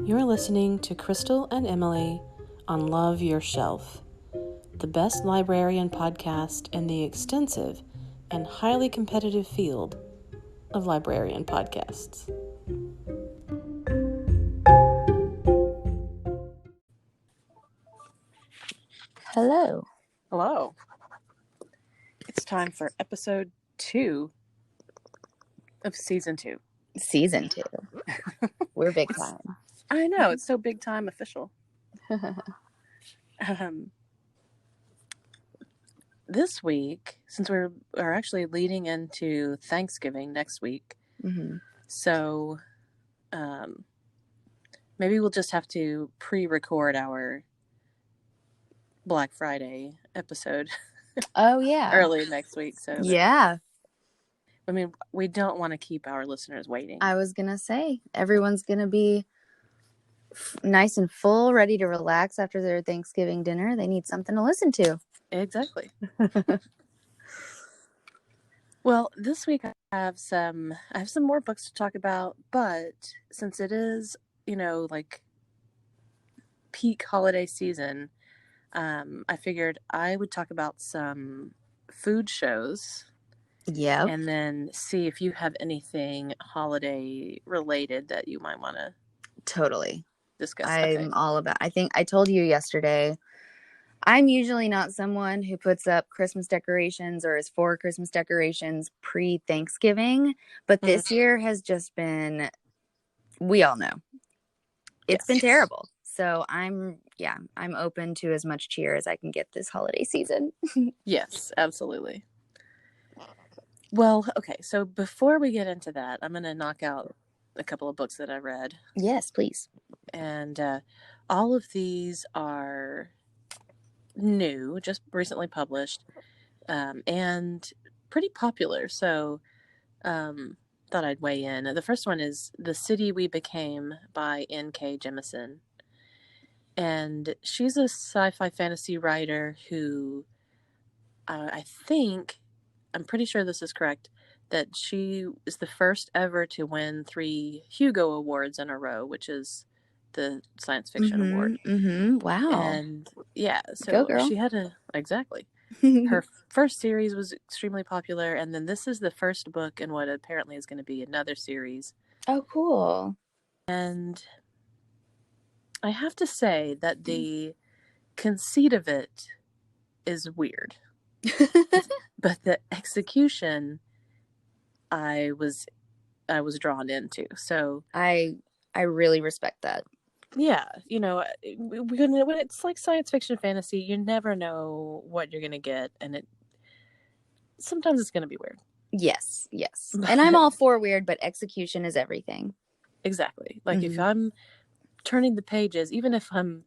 You're listening to Crystal and Emily on Love Your Shelf, the best librarian podcast in the extensive and highly competitive field of librarian podcasts. Hello. Hello. It's time for episode 2 of season 2. Season 2. We're big time. I know, it's so big time official. This week, since we're actually leading into Thanksgiving next week, so maybe we'll just have to pre-record our Black Friday episode. Oh, yeah. Early next week. So yeah. I mean, we don't want to keep our listeners waiting. I was going to say, everyone's going to be nice and full, ready to relax after their Thanksgiving dinner. They need something to listen to. Exactly. Well, this week I have some more books to talk about, but since it is, like peak holiday season, I figured I would talk about some food shows. Yeah. And then see if you have anything holiday related that you might want to totally discuss. I'm all about, I think I told you yesterday, I'm usually not someone who puts up Christmas decorations or is for Christmas decorations pre-Thanksgiving, but this year has just been, we all know, it's been terrible. So I'm open to as much cheer as I can get this holiday season. Yes, absolutely. Well, okay, so before we get into that, I'm going to knock out a couple of books that I read. Yes, please. And all of these are new, just recently published, and pretty popular. So thought I'd weigh in. The first one is The City We Became by N.K. Jemisin. And she's a sci-fi fantasy writer who I'm pretty sure this is correct, that she is the first ever to win 3 Hugo Awards in a row, which is the science fiction award. Wow. And yeah, so go, girl. She had exactly. Her first series was extremely popular, and then this is the first book in what apparently is going to be another series. Oh, cool. And I have to say that the conceit of it is weird. But the execution I was drawn into. So I really respect that. Yeah, when it's like science fiction fantasy, you never know what you're going to get, and sometimes it's going to be weird. Yes. And I'm all for weird, but execution is everything. Exactly. Like if I'm turning the pages, even if I'm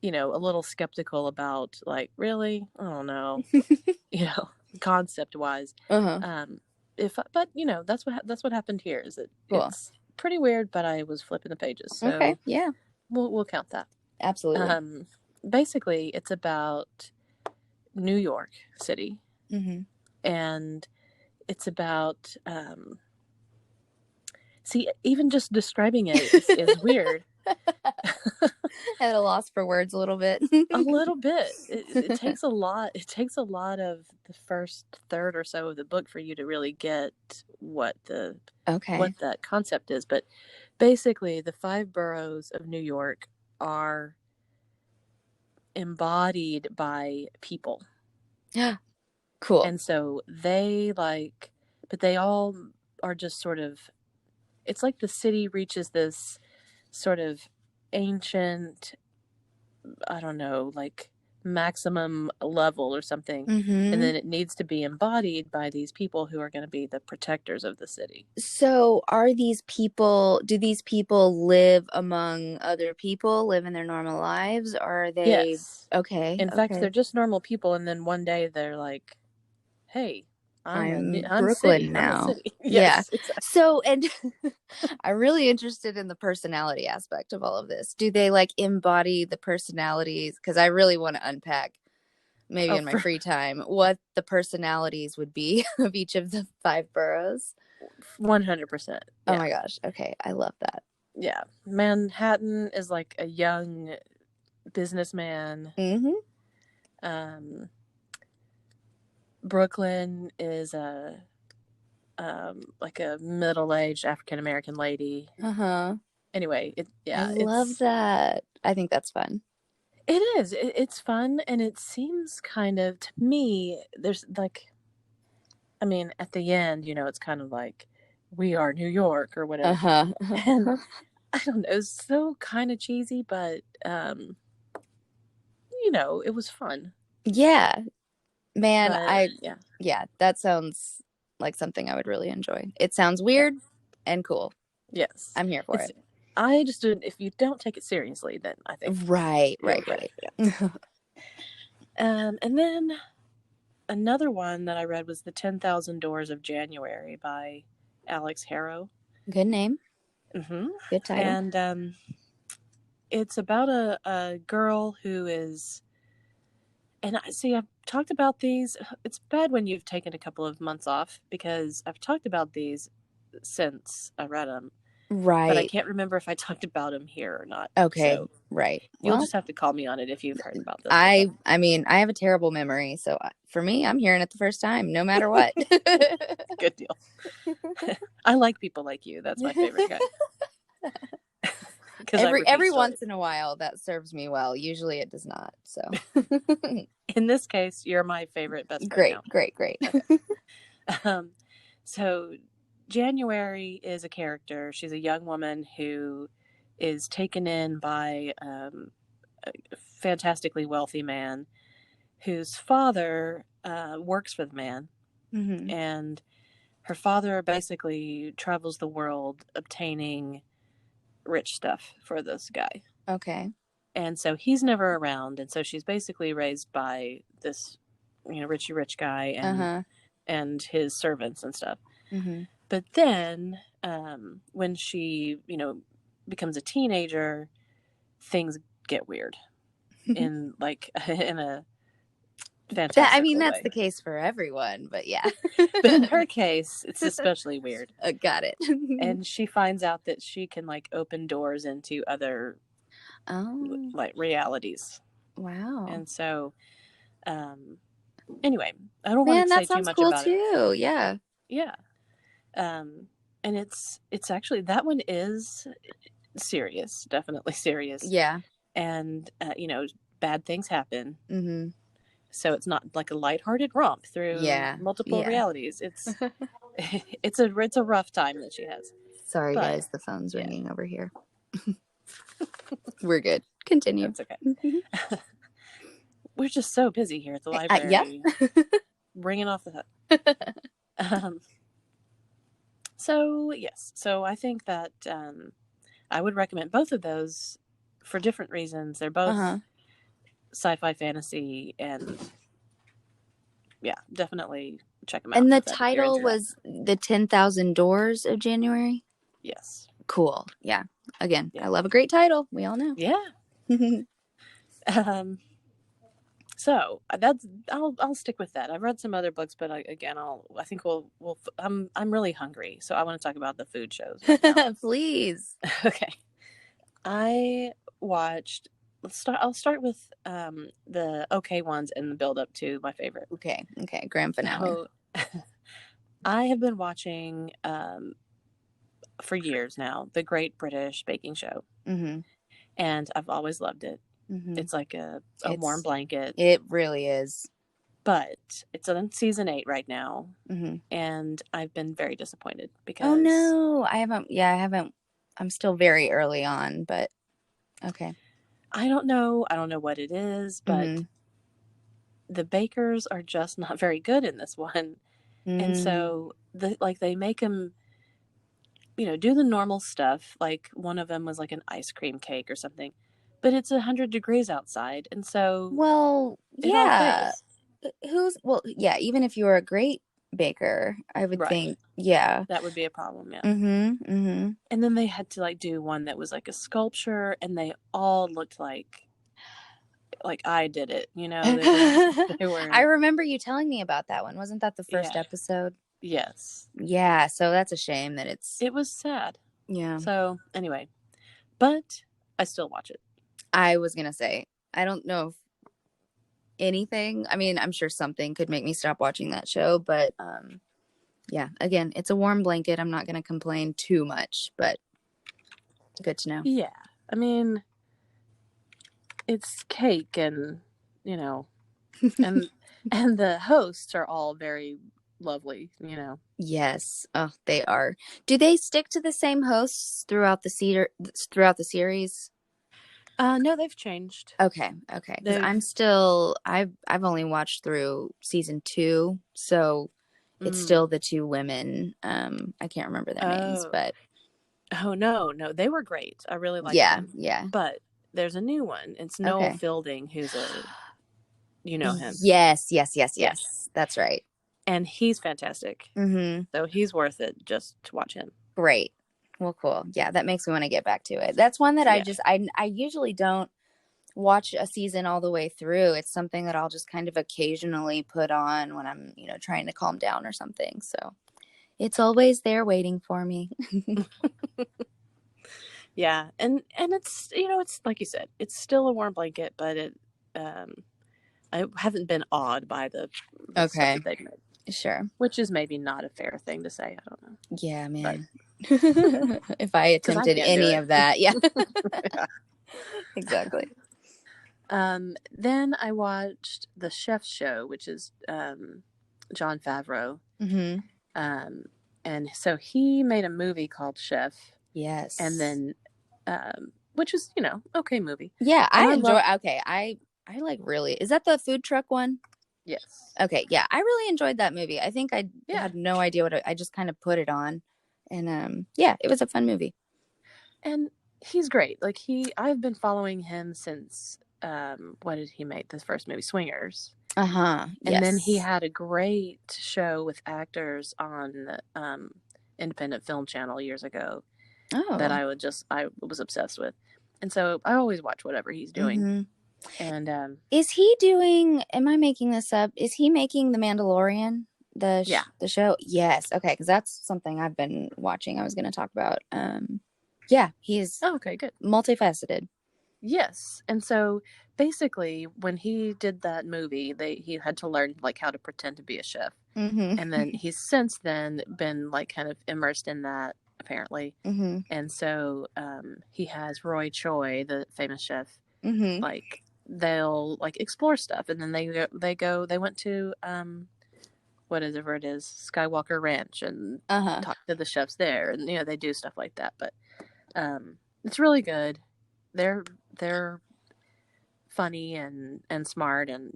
a little skeptical about, like, really, I don't know, concept wise. But that's what happened here. Is that cool. It's pretty weird, but I was flipping the pages. So okay, yeah, we'll count that. Absolutely. Basically, it's about New York City, and it's about. Even just describing it is weird. At a loss for words a little bit. A little bit. It takes a lot. It takes a lot of the first third or so of the book for you to really get what that concept is. But basically, the 5 boroughs of New York are embodied by people. Yeah. Cool. And so they but they all are just sort of, it's like the city reaches this sort of ancient, I don't know, like maximum level or something, and then it needs to be embodied by these people who are going to be the protectors of the city. So do these people live among other people, live in their normal lives, or are they? Yes. Okay. In fact, they're just normal people, and then one day they're like, hey, I'm Brooklyn city. now. I'm city. Yes, yeah. Exactly. So, and I'm really interested in the personality aspect of all of this. Do they embody the personalities? Because I really want to unpack, maybe in my free time, what the personalities would be of each of the 5 boroughs. 100%. Oh my gosh. Okay. I love that. Yeah. Manhattan is like a young businessman. Mm-hmm. Brooklyn is like a middle-aged African American lady. Uh-huh. Anyway, I love that. I think that's fun. it is. It's fun, and it seems kind of, to me, there's like, I mean, at the end, it's kind of like, we are New York or whatever. Uh-huh. And I don't know, it's so kind of cheesy, but it was fun. Yeah. Man, But yeah, that sounds like something I would really enjoy. It sounds weird and cool. yes. I'm here for it. I just didn't, if you don't take it seriously, then I think Right. Yeah. And then another one that I read was The 10,000 Doors of January by Alex Harrow. Good name. Mm-hmm. Good title. And it's about a girl who is, and I've talked about these. It's bad when you've taken a couple of months off, because I've talked about these since I read them. Right. But I can't remember if I talked about them here or not. Okay. So right. You'll just have to call me on it if you've heard about this. I mean, I have a terrible memory, so for me, I'm hearing it the first time, no matter what. Good deal. I like people like you. That's my favorite guy. Every once in a while, that serves me well. Usually, it does not. So, in this case, you're my favorite best friend. Great. Okay. So January is a character. She's a young woman who is taken in by a fantastically wealthy man whose father works for the man. Mm-hmm. And her father basically travels the world obtaining rich stuff for this guy. Okay. And so he's never around, and so she's basically raised by this, Richie Rich guy and his servants and stuff. Mm-hmm. But then, when she, becomes a teenager, things get weird in a fantastic I mean, that's way. the case for everyone, but yeah. But in her case, it's especially weird. Got it. And she finds out that she can open doors into other realities. Wow. And so, anyway, I don't want to say too much about it. That sounds cool too. Yeah. Yeah. And it's actually, that one is serious, definitely serious. Yeah. And bad things happen. Mm-hmm. So it's not like a lighthearted romp through multiple realities. It's a rough time that she has. Sorry, guys, the phone's ringing over here. We're good. Continue. That's okay. We're just so busy here at the library. Ringing off the hook. So yes, so I think that I would recommend both of those for different reasons. They're both sci-fi fantasy, and definitely check them out. And the title was The 10,000 Doors of January? Yes. Cool. Yeah. Again, I love a great title. We all know. Yeah. So I'll stick with that. I've read some other books, but I think I'm really hungry, so I want to talk about the food shows right now. Please. Okay. I watched. I'll start with the okay ones and the build up to my favorite. Okay. Grand finale. So, I have been watching for years now the Great British Baking Show, and I've always loved it. It's like a warm blanket. It really is. But it's on season 8 right now, and I've been very disappointed because. Oh no, I haven't. Yeah, I haven't. I'm still very early on, but okay. I don't know what it is, but the bakers are just not very good in this one, and so they make them, do the normal stuff. Like one of them was like an ice cream cake or something. But it's 100 degrees outside, and so yeah. Even if you were a great baker, I would think, that would be a problem. Yeah. And then they had to do one that was like a sculpture, and they all looked like I did it. They were. I remember you telling me about that one. Wasn't that the first episode? Yes. Yeah. So that's a shame that it was sad. Yeah. So anyway. but I still watch it. I was gonna say, I don't know if anything. I mean, I'm sure something could make me stop watching that show, but yeah, again, it's a warm blanket. I'm not gonna complain too much, but good to know. Yeah, I mean, it's cake, and you know, and and the hosts are all very lovely. You know. Yes, oh, they are. Do they stick to the same hosts throughout the series? No, they've changed. Okay, because They've. I've only watched through season 2, so it's Mm, still the two women. I can't remember their names, oh, but oh no, no, they were great. I really liked yeah, them. yeah. But there's a new one. It's Noel Okay. Fielding, who's you know him, Yes, yeah, That's right. and he's fantastic. Mm-hmm. So he's worth it just to watch him. Great. Well, cool. Yeah, that makes me want to get back to it. That's one that Yeah. I usually don't watch a season all the way through. It's something that I'll just kind of occasionally put on when I'm, trying to calm down or something. So it's always there waiting for me. Yeah, and it's it's like you said, it's still a warm blanket, but um I haven't been awed by the stuff Okay. that they've made, Sure. which is maybe not a fair thing to say. I don't know, Yeah, but man. If I because I attempted can't do any it. of that, yeah. Yeah. Exactly. Then I watched The Chef Show, which is Jon Favreau. Mm-hmm. Um, and so he made a movie called Chef, Yes. and then, which was, okay movie. Yeah, And I enjoy. Okay, I like really. Is that the food truck one? Yes. Okay, yeah, I really enjoyed that movie. I think I Yeah. had no idea I just kind of put it on, and yeah, it was a fun movie. And he's great. Like I've been following him since, what did he make? This first movie, Swingers. Uh-huh. And then he Yes. had a great show with actors on the Independent Film Channel years ago that Oh. I was obsessed with. And so I always watch whatever he's doing. Mm-hmm. And Is he doing? Am I making this up? Is he making The Mandalorian? yeah. The show? Yes. Okay, because that's something I've been watching. I was going to talk about. Yeah, he's Oh, okay, good. multifaceted. Yes. And so basically when he did that movie, he had to learn like how to pretend to be a chef. Mm-hmm. And then he's since then been like kind of immersed in that apparently. Mm-hmm. And so he has Roy Choi, the famous chef, Mm-hmm. like they'll like explore stuff, and then they went to whatever it is, Skywalker Ranch, and Uh-huh. talk to the chefs there, and they do stuff like that. But it's really good. They're funny and smart, and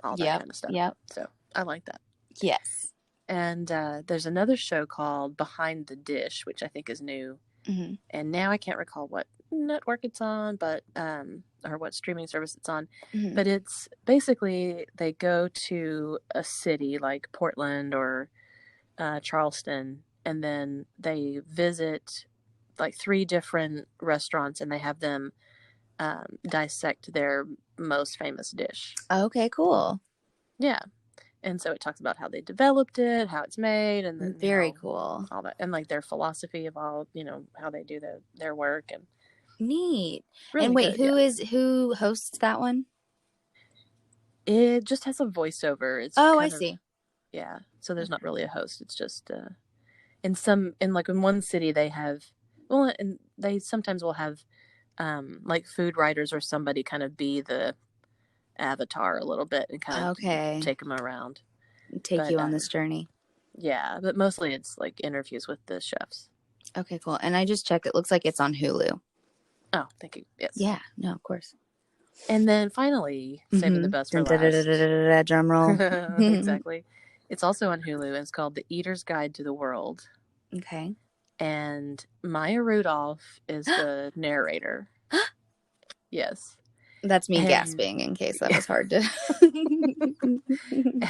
all that Yep. kind of stuff. Yep. So I like that. Yes. And there's another show called Behind the Dish, which I think is new. Mm-hmm. And now I can't recall what network it's on, but or what streaming service it's on. Mm-hmm. But it's basically they go to a city like Portland or Charleston, and then they visit like 3 different restaurants, and they have them dissect their most famous dish. Okay, cool. Yeah. And so it talks about how they developed it, how it's made, and then Very cool. all that, and like their philosophy of all, how they do their work, and Neat. really And wait, good, who hosts that one? It just has a voiceover. It's Oh, I kind of, see. yeah. So there's not really a host. It's just in one city they have, well, and they sometimes will have like food writers or somebody kind of be the avatar a little bit and kind of Okay. take them around. Take you on this journey. Yeah, but mostly it's like interviews with the chefs. Okay, cool. And I just checked. It looks like it's on Hulu. Oh, thank you. Yes. Yeah. No, of course. And then finally, saving the best for last. Drum roll. Exactly. It's also on Hulu, and it's called The Eater's Guide to the World. Okay. And Maya Rudolph is the narrator. Yes. That's me And gasping in case that was hard to.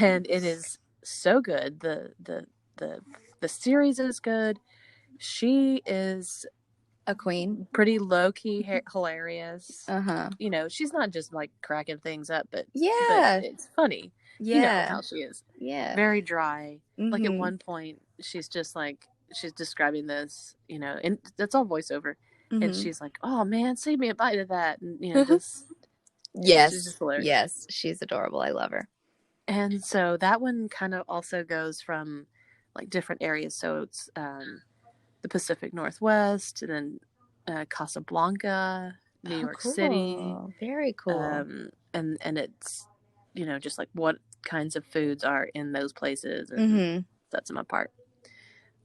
and it is so good. The series is good. She is A queen. pretty low key hilarious. Uh-huh. She's not just like cracking things up, but Yeah. it's funny. Yeah. You know how she is. Yeah. Very dry. Like at Mhm. one point, she's just like she's describing this, and that's all voiceover. and Mm-hmm. she's like, "Oh man, save me a bite of that," and just she's Yes. just hilarious. Yes. She's adorable. I love her. And so that one kind of also goes from like different areas. So it's the Pacific Northwest, and then Casablanca, New Oh, York City, cool. Very cool. and it's just like what kinds of foods are in those places and Mm-hmm. sets them apart.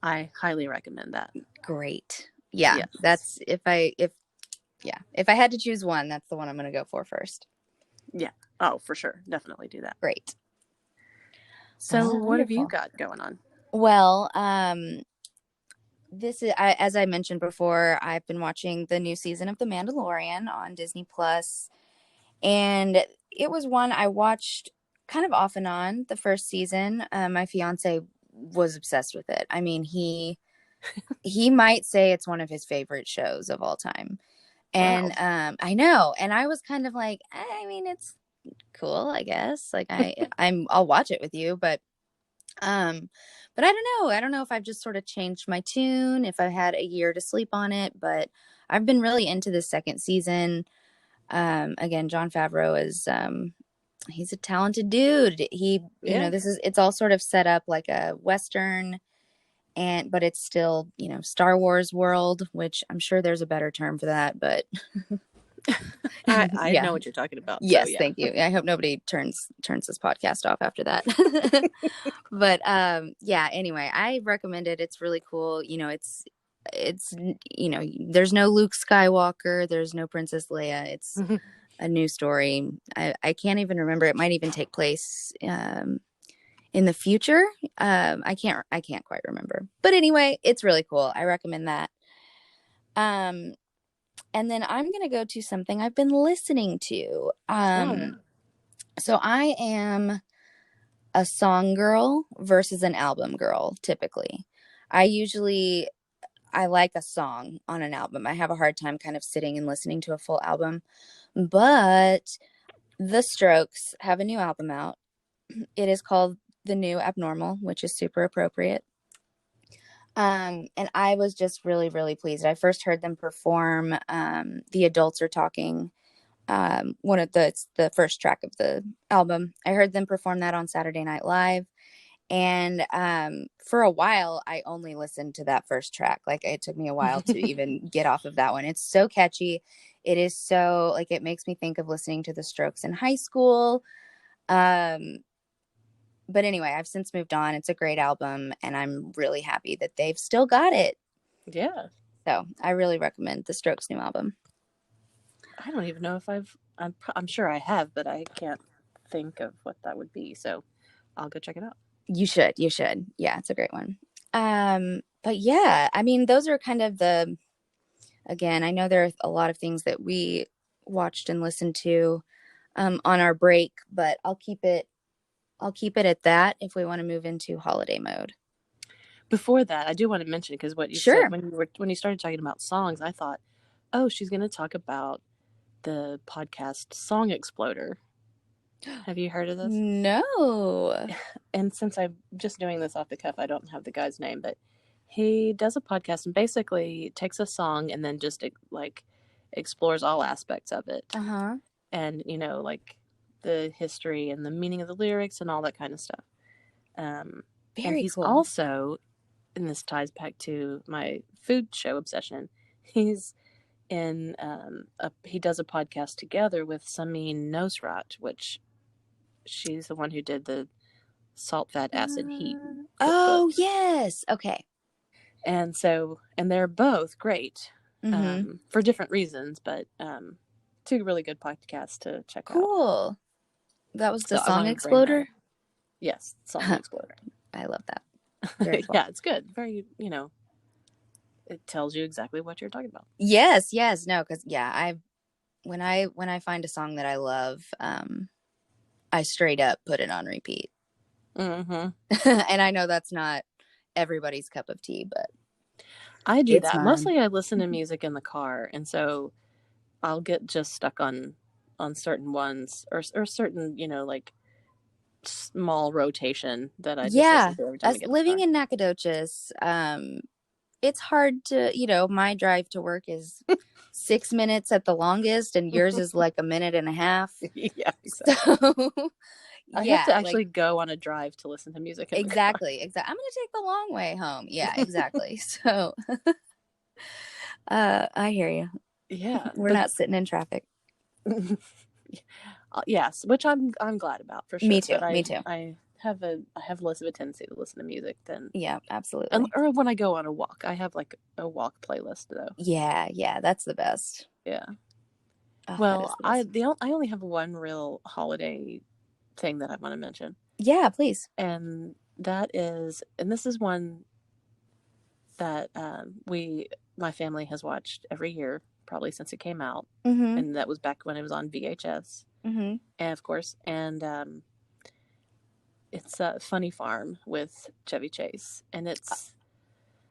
I highly recommend that. Great. Yeah. Yes, That's if I had to choose one, that's the one I'm going to go for first. yeah. Oh, for sure, definitely do that. Great. So, Well, what have you wonderful. got going on? Well, this is as I mentioned before, I've been watching the new season of The Mandalorian on Disney Plus, and it was one I watched kind of off and on the first season. My fiance was obsessed with it. I mean, he might say it's one of his favorite shows of all time. Wow. And I know, and I was kind of like, I mean, it's cool, I guess. Like I'll watch it with you, um but I don't know. I don't know if I've just sort of changed my tune, if I had a year to sleep on it, but I've been really into the second season. Again, Jon Favreau is he's a talented dude. Yeah. It's all sort of set up like a Western, but it's still, Star Wars world, which I'm sure there's a better term for that, but I yeah. know what you're talking about. So Yes, yeah. thank you. I hope nobody turns this podcast off after that. But yeah, anyway, I recommend it. It's really cool. It's there's no Luke Skywalker, there's no Princess Leia. It's a new story. I can't even remember. It might even take place in the future. I can't quite remember. But anyway, it's really cool. I recommend that. Um and then I'm going to go to something I've been listening to. Oh. So I am a song girl versus an album girl, typically. I like a song on an album. I have a hard time kind of sitting and listening to a full album. But The Strokes have a new album out. It is called The New Abnormal, which is super appropriate. And I was just really, really pleased. I first heard them perform The Adults Are Talking. It's the first track of the album. I heard them perform that on Saturday Night Live. And for a while, I only listened to that first track. Like, it took me a while to even get off of that one. It's so catchy. It is so, like, it makes me think of listening to the Strokes in high school. But anyway, I've since moved on. It's a great album, and I'm really happy that they've still got it. Yeah. So I really recommend the Strokes' new album. I don't even know if I'm sure I have, but I can't think of what that would be. So I'll go check it out. You should. Yeah, it's a great one. But yeah, I mean, those are kind of again, I know there are a lot of things that we watched and listened to on our break, but I'll keep it at that if we want to move into holiday mode. Before that, I do want to mention, because what you Sure. said when you started talking about songs, I thought, oh, she's going to talk about the podcast Song Exploder. Have you heard of this? No. And since I'm just doing this off the cuff, I don't have the guy's name, but he does a podcast and basically takes a song and then just like explores all aspects of it. Uh-huh. And, like the history and the meaning of the lyrics and all that kind of stuff. Very and he's cool. Also, and this ties back to my food show obsession, he's in he does a podcast together with Samin Nosrat, which she's the one who did the Salt, Fat, Acid, Heat cookbook. Oh, yes. Okay. And they're both great for different reasons, but two really good podcasts to check out. Cool. That was the So Song Exploder? Yes, Song Exploder. I love that. Very cool. Yeah, it's good. Very, it tells you exactly what you're talking about. Yes. No, because when I find a song that I love, I straight up put it on repeat. Mm-hmm. And I know that's not everybody's cup of tea, but I do that. Mine. Mostly I listen to music in the car, and so I'll get just stuck on certain ones or certain, like small rotation that I just listen to every time I get living in Nacogdoches, it's hard to, my drive to work is 6 minutes at the longest, and yours is like a minute and a half. Yeah, So, I have to yeah, like actually go on a drive to listen to music in the car. exactly. I'm gonna take the long way home. Yeah, exactly. So, I hear you. Yeah, We're but not sitting in traffic. yes, which I'm glad about for Me sure. too. But Me too. I have less of a tendency to listen to music than Yeah, absolutely. or when I go on a walk. I have like a walk playlist though. Yeah, yeah, that's the best. Yeah. Oh, that is Well, the best. I only have one real holiday thing that I want to mention, Yeah, please. and this is one that my family has watched every year probably since it came out, Mm-hmm. and that was back when it was on VHS, Mm-hmm. and of course, and it's Funny Farm with Chevy Chase, and it's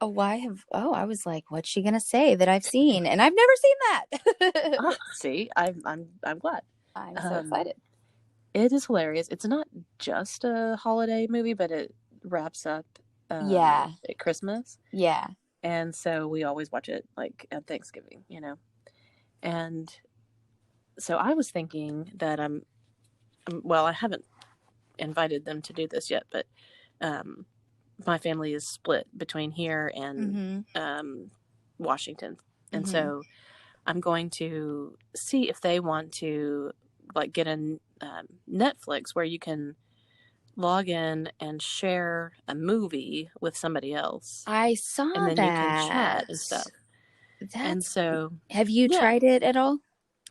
Oh, I was like, what's she gonna say that I've seen? And I've never seen that. see, I'm glad. I'm so Um, excited. it is hilarious. It's not just a holiday movie, but it wraps up Yeah. at Christmas, Yeah. and so we always watch it like at Thanksgiving, And so I was thinking that well, I haven't invited them to do this yet, but um, my family is split between here and Mm-hmm. Washington, and Mm-hmm. so I'm going to see if they want to like get a Netflix where you can log in and share a movie with somebody else, I and saw then you can chat that. and stuff. And That's so, Have you yeah, tried it at all?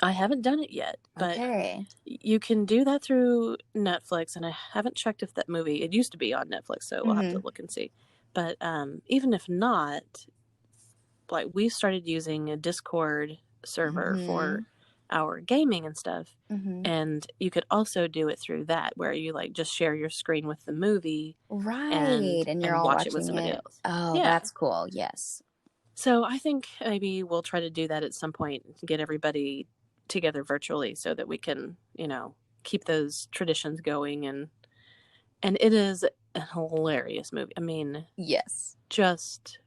I haven't done it yet, but Okay. you can do that through Netflix. And I haven't checked if that movie, it used to be on Netflix, so we'll have Mm-hmm. to look and see. But even if not, like we started using a Discord server Mm-hmm. for our gaming and stuff. Mm-hmm. And you could also do it through that where you like just share your screen with the movie Right. And you're and all watch it with watching somebody it. else. Oh, Yeah. that's cool. Yes. So I think maybe we'll try to do that at some point, get everybody together virtually so that we can, keep those traditions going and it is a hilarious movie. I mean, Yes. just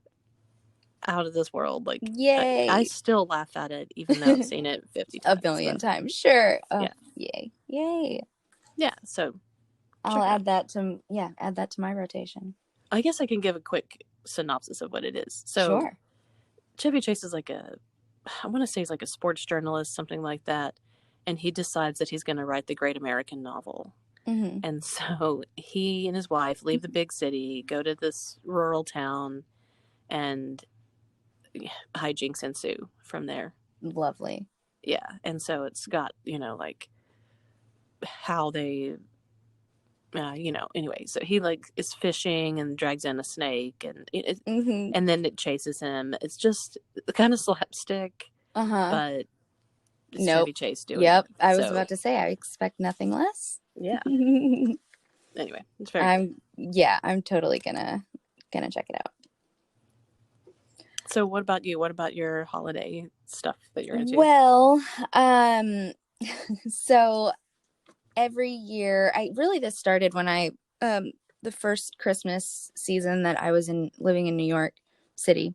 out of this world. Like I Yay. still laugh at it even though I've seen it 50 A times. billion But times. Sure. Oh, yeah. yay. Yay. Yeah, so I'll check it out. add that to my rotation. I guess I can give a quick synopsis of what it is. So Sure. Chevy Chase is I want to say he's like a sports journalist, something like that. And he decides that he's going to write the great American novel. Mm-hmm. And so he and his wife leave the big city, go to this rural town, and hijinks ensue from there. Lovely. Yeah. And so it's got, like how they, anyway, so he like is fishing and drags in a snake Mm-hmm. and then it chases him. It's just kind of slapstick, Uh-huh. but it's Nope. Chevy Chase doing Yep. it. I was So, about to say I expect nothing less. yeah. Anyway, it's very good. I'm totally gonna check it out. So what about you? What about your holiday stuff that you're into? Well, so every year this started when the first Christmas season that I was living in New York City.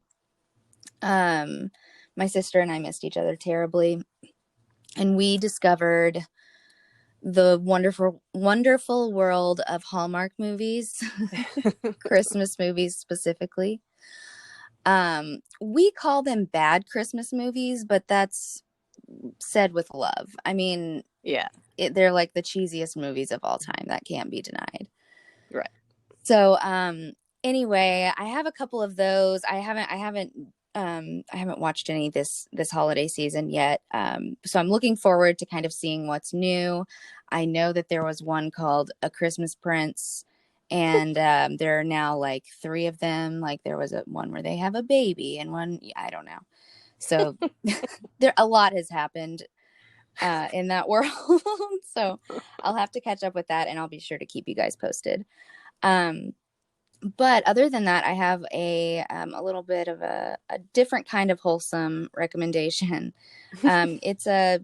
My sister and I missed each other terribly, and we discovered the wonderful world of Hallmark movies, Christmas movies specifically. We call them bad Christmas movies, but that's said with love. I mean, yeah, they're like the cheesiest movies of all time. That can't be denied. right. So, anyway, I have a couple of those. I haven't watched any this holiday season yet. So I'm looking forward to kind of seeing what's new. I know that there was one called A Christmas Prince, and there are now like 3 of them. Like there was one where they have a baby, and one I don't know. So a lot has happened in that world. So I'll have to catch up with that, and I'll be sure to keep you guys posted. But other than that, I have a little bit of a different kind of wholesome recommendation. It's a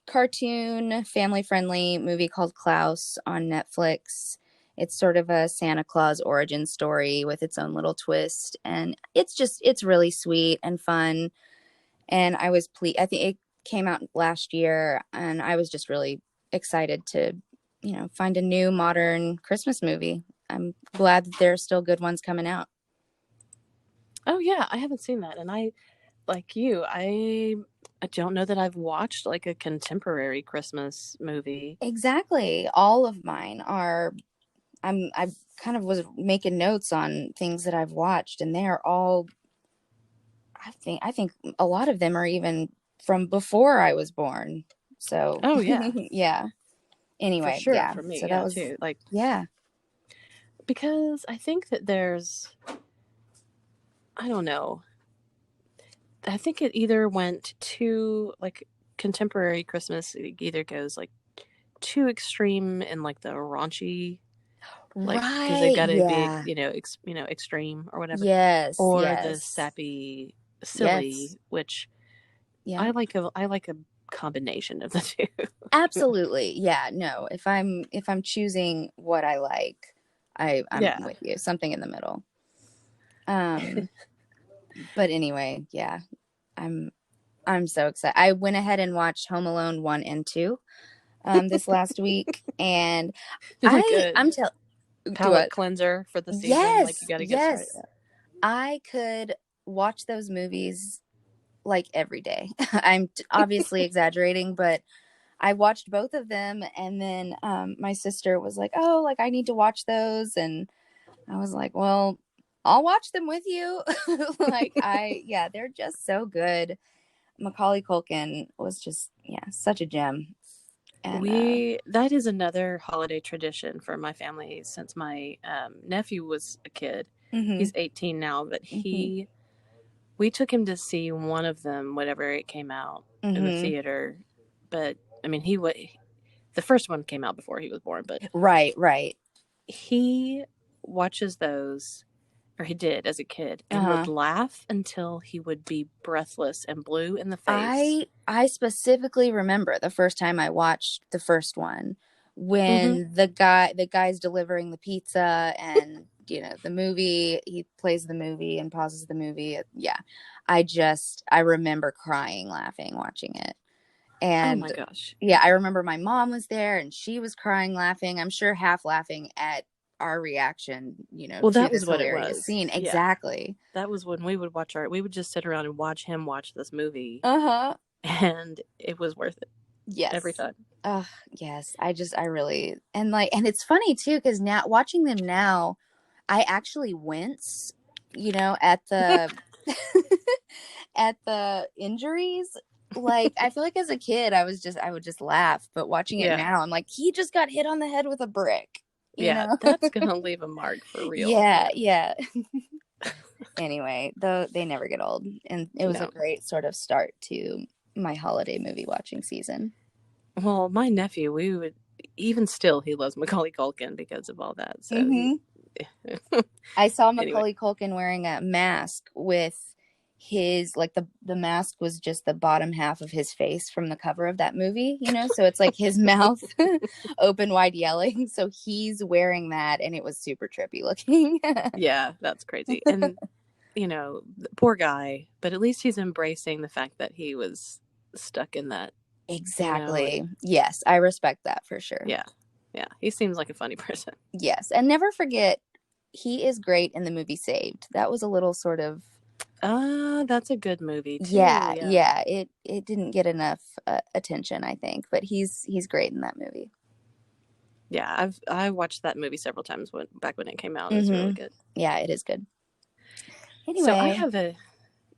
cartoon, family-friendly movie called Klaus on Netflix. It's sort of a Santa Claus origin story with its own little twist, and it's really sweet and fun. And I was pleased. I think it came out last year, and I was just really excited to, find a new modern Christmas movie. I'm glad that there are still good ones coming out. Oh yeah, I haven't seen that, and I like you. I don't know that I've watched like a contemporary Christmas movie. Exactly. All of mine are. I kind of was making notes on things that I've watched, and they are all. I think a lot of them are even from before I was born. So Oh yeah, yeah. for Anyway, sure. yeah. For me, So that yeah, was too. Like yeah. because I think that I don't know. I think it either went to like contemporary Christmas. It either goes like too extreme in like the raunchy, like because they've Right. got to be Yeah. extreme or whatever, Yes. or the Yes. sappy Yes. silly, which Yeah. I like a combination of the two. Absolutely. Yeah. No. If I'm choosing what I like, I'm Yeah. with you. Something in the middle. Um. But anyway, yeah. I'm I'm so excited. I went ahead and watched Home Alone 1 and 2 this last week, and Like a I'm tell do palate it. cleanser for the season. Like you Yes. got to get started. Yes. I could watch those movies like every day. I'm obviously exaggerating, but I watched both of them, and then my sister was like, "Oh, like I need to watch those," and I was like, "Well, I'll watch them with you." Yeah, they're just so good. Macaulay Culkin was just, yeah, such a gem. And That is another holiday tradition for my family since my nephew was a kid. mhm, He's 18 now, but mhm, we took him to see one of them whenever it came out in the mhm. theater. But I mean, the first one came out before he was born, but Right, right. he watches those, or he did as a kid, and would Uh-huh. laugh until he would be breathless and blue in the face. I specifically remember the first time I watched the first one Mm-hmm. when the guy's delivering the pizza, and the movie, he plays the movie and pauses the movie. Yeah. I remember crying laughing watching it. Oh my And gosh. yeah, I remember my mom was there and she was crying laughing. I'm sure half laughing at our reaction, Well, to that this was what it hilarious was. scene. Yeah. Exactly. That was when we would just sit around and watch him watch this movie, Uh-huh. and it was worth it every Yes. time. Yes. I really, and it's funny too, because now watching them now, I actually wince, at the at the injuries. Like, I feel like as a kid, I would just laugh, but watching it Yeah. now, I'm like, he just got hit on the head with a brick, you Yeah, know? that's gonna leave a mark for real. Yeah, Yeah. yeah. Anyway, though they never get old, and it was a No. great sort of start to my holiday movie watching season. Well, my nephew, we would even still he loves Macaulay Culkin because of all that. So he Hmm. I saw anyway. Macaulay Culkin wearing a mask with his, like, the mask was just the bottom half of his face from the cover of that movie, so it's like his mouth open wide yelling. So he's wearing that, and it was super trippy looking. Yeah, that's crazy. And poor guy, but at least he's embracing the fact that he was stuck in that, and Exactly. Yes, I respect that for sure. yeah. Yeah, he seems like a funny person. Yes, and never forget, he is great in the movie Saved. That was a little sort of, That's a good movie too. yeah, Yeah. yeah. It didn't get enough attention, I think, but he's great in that movie. Yeah, I watched that movie several times back when it came out. It was really Mm-hmm. good. Yeah, it is good. So Anyway,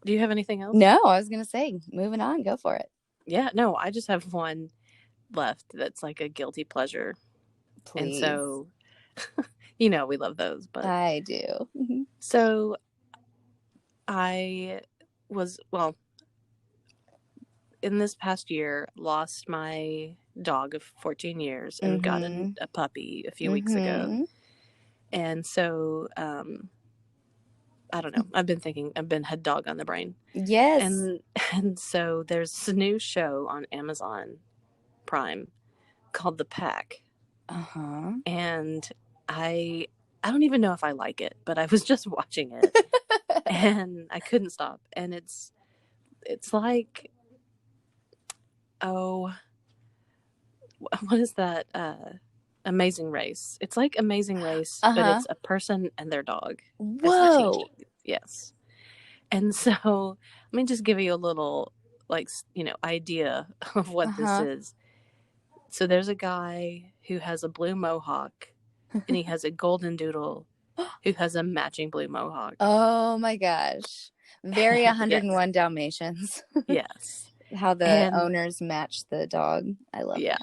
do you have anything else? no, I was gonna say, moving on, go for it, Yeah, no, I just have one left that's like a guilty pleasure. And please. so, we love those, but I do. so I was, well, in this past year, lost my dog of 14 years and got Mm-hmm. a puppy a few weeks ago. Mm-hmm. And so, I don't know. I've been head dog on the brain. Yes. And so there's a new show on Amazon Prime called The Pack. Uh-huh. And I don't even know if I like it, but I was just watching it and I couldn't stop. And it's like, oh, what is that? Amazing Race. It's like Amazing Race, but it's a person and their dog. Whoa. Yes. And so let me just give you a little, like, idea of what this is. So there's a guy who has a blue mohawk and he has a golden doodle who has a matching blue mohawk. Oh my gosh. Very 101 Yes. Dalmatians. Yes. How the owners match the dog. I love that.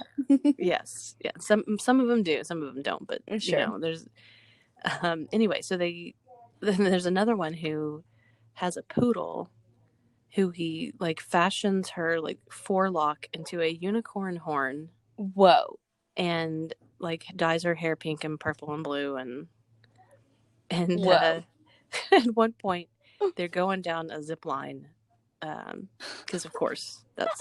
Yes. Yeah. Some of them do, some of them don't, but Sure. there's anyway, so there's another one who has a poodle who he like fashions her like forelock into a unicorn horn. Whoa. And like dyes her hair pink and purple and blue and Whoa. At one point they're going down a zip line because of course that's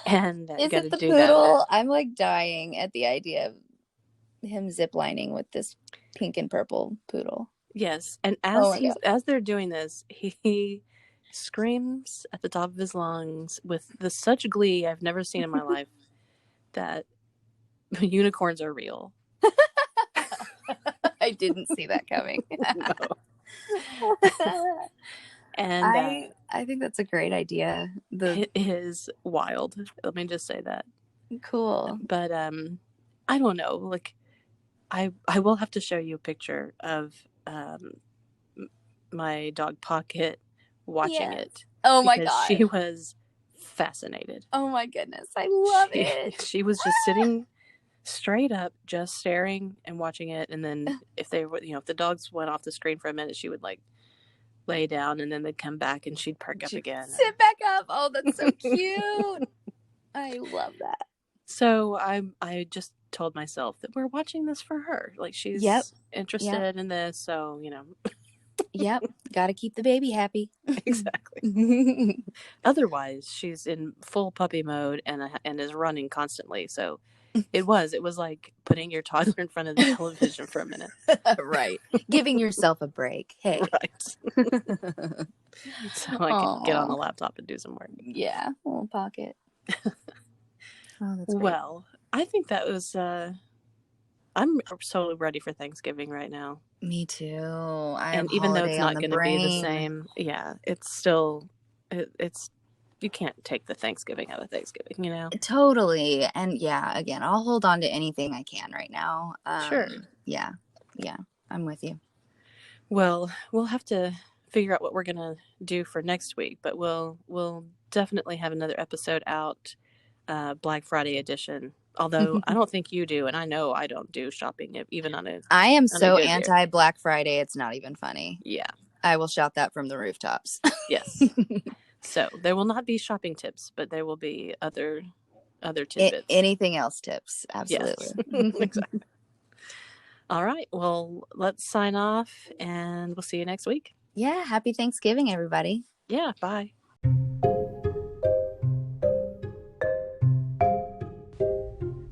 and is it the poodle? I'm like dying at the idea of him ziplining with this pink and purple poodle. Yes, and as they're doing this, he screams at the top of his lungs with such glee I've never seen in my life that unicorns are real. I didn't see that coming. No. And I think that's a great idea. It is wild. Let me just say that. Cool. But I don't know. Like, I will have to show you a picture of my dog Pocket watching it. Oh my god. She was fascinated. Oh my goodness. I love it. She was just sitting straight up, just staring and watching it. And then if the dogs went off the screen for a minute, she would like lay down and then they'd come back and she'd perk up again. Sit back up. Oh, that's so cute. I love that. So I just told myself that we're watching this for her. Like she's interested in this. So, Yep. Got to keep the baby happy. Exactly. Otherwise, she's in full puppy mode and is running constantly. So it was like putting your toddler in front of the television for a minute. Right. Giving yourself a break. Hey. Right. So I can get on the laptop and do some work. Yeah. Little Pocket. Oh, that's great. Well, I think that was I'm so ready for Thanksgiving right now. Me too. And even though it's not going to be the same, it's still it's you can't take the Thanksgiving out of Thanksgiving, Totally. And again, I'll hold on to anything I can right now. Sure. Yeah, I'm with you. Well, we'll have to figure out what we're gonna do for next week, but we'll definitely have another episode out, Black Friday edition. Although I don't think you do, and I know I don't do shopping even on a. I am so anti Black Friday. It's not even funny. Yeah, I will shout that from the rooftops. Yes. So there will not be shopping tips, but there will be other tidbits. Anything else tips. Absolutely. Yes. Exactly. All right. Well, let's sign off and we'll see you next week. Yeah. Happy Thanksgiving, everybody. Yeah. Bye.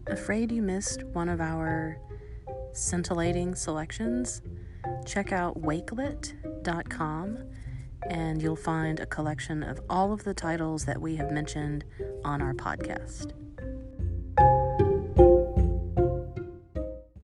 Afraid you missed one of our scintillating selections? Check out wakelet.com. And you'll find a collection of all of the titles that we have mentioned on our podcast.